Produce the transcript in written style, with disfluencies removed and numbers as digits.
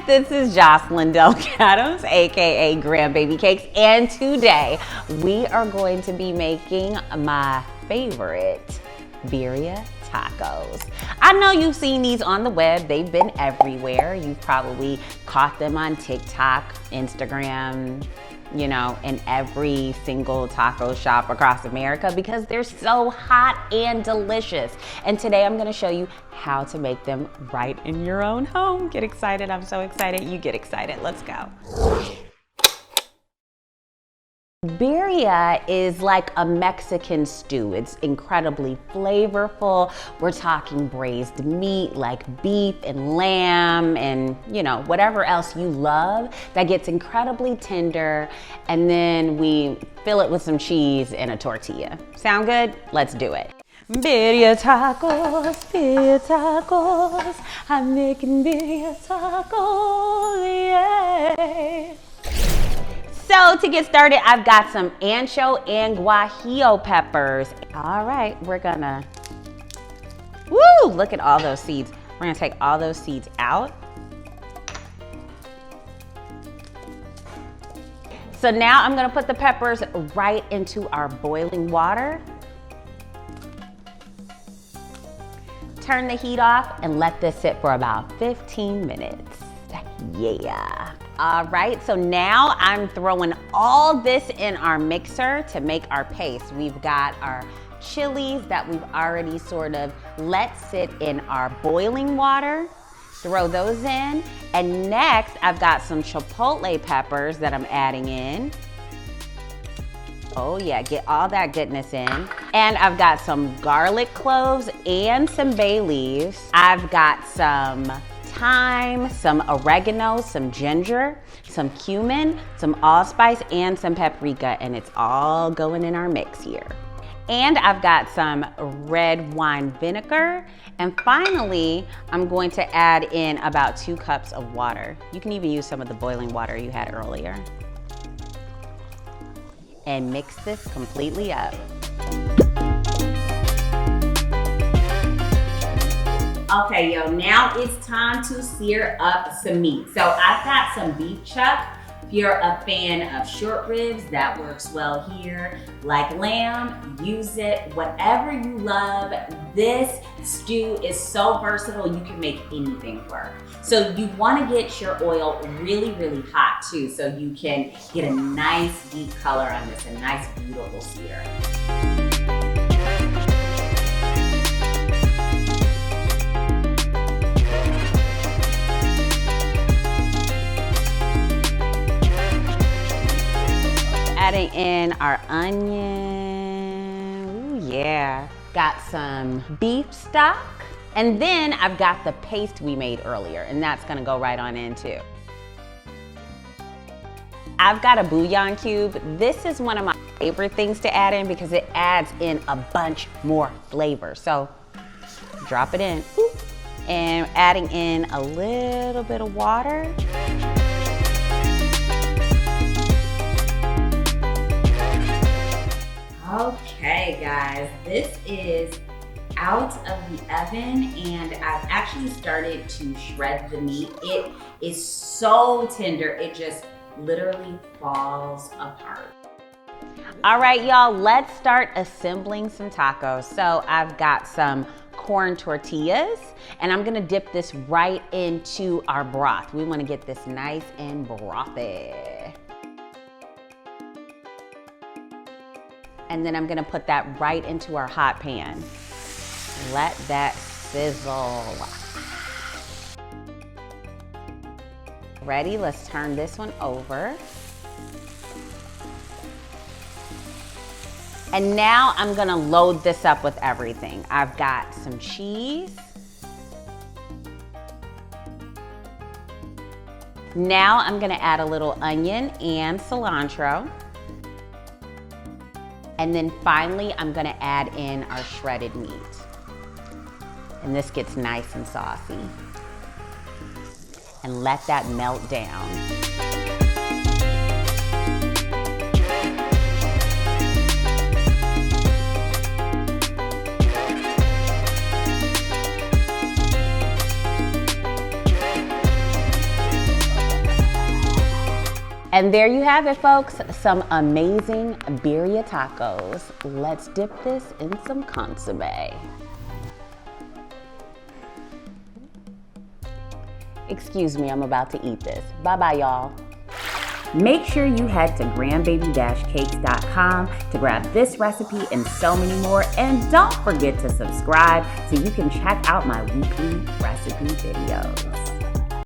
this is Jocelyn Delk, aka Grandbaby Cakes, and today we are going to be making my favorite Birria Tacos. I know you've seen these on the web, they've been everywhere. You've probably caught them on TikTok, Instagram, you know, in every single taco shop across America because they're so hot and delicious. And today I'm gonna show you how to make them right in your own home. Get excited, I'm so excited, you get excited, let's go. Birria is like a Mexican stew. It's incredibly flavorful. We're talking braised meat like beef and lamb and, you know, whatever else you love that gets incredibly tender. And then we fill it with some cheese and a tortilla. Sound good? Let's do it. Birria tacos, I'm making birria tacos, yeah. So to get started, I've got some ancho and guajillo peppers. All right, we're gonna, woo, look at all those seeds. We're gonna take all those seeds out. So now I'm gonna put the peppers right into our boiling water. Turn the heat off and let this sit for about 15 minutes. Yeah. All right, so now I'm throwing all this in our mixer to make our paste. We've got our chilies that we've already sort of let sit in our boiling water. Throw those in. And next, I've got some chipotle peppers that I'm adding in. Oh yeah, get all that goodness in. And I've got some garlic cloves and some bay leaves. I've got some thyme, some oregano, some ginger, some cumin, some allspice, and some paprika, and it's all going in our mix here. And I've got some red wine vinegar. And finally, I'm going to add in about 2 cups of water. You can even use some of the boiling water you had earlier. And mix this completely up. Okay, yo, now it's time to sear up some meat. So I've got some beef chuck. If you're a fan of short ribs, that works well here. Like lamb, use it, whatever you love. This stew is so versatile, you can make anything work. So you wanna get your oil really, really hot too, so you can get a nice deep color on this, a nice beautiful sear. Adding in our onion, ooh yeah. Got some beef stock. And then I've got the paste we made earlier, and that's gonna go right on in too. I've got a bouillon cube. This is one of my favorite things to add in because it adds in a bunch more flavor. So drop it in, and adding in a little bit of water. Okay guys, this is out of the oven and I've actually started to shred the meat. It is so tender, it just literally falls apart. All right, y'all, let's start assembling some tacos. So I've got some corn tortillas and I'm gonna dip this right into our broth. We wanna get this nice and brothy. And then I'm gonna put that right into our hot pan. Let that sizzle. Ready? Let's turn this one over. And now I'm gonna load this up with everything. I've got some cheese. Now I'm gonna add a little onion and cilantro. And then finally, I'm gonna add in our shredded meat. And this gets nice and saucy. And let that melt down. And there you have it, folks, some amazing birria tacos. Let's dip this in some consomme. Excuse me, I'm about to eat this. Bye-bye, y'all. Make sure you head to grandbaby-cakes.com to grab this recipe and so many more. And don't forget to subscribe so you can check out my weekly recipe videos.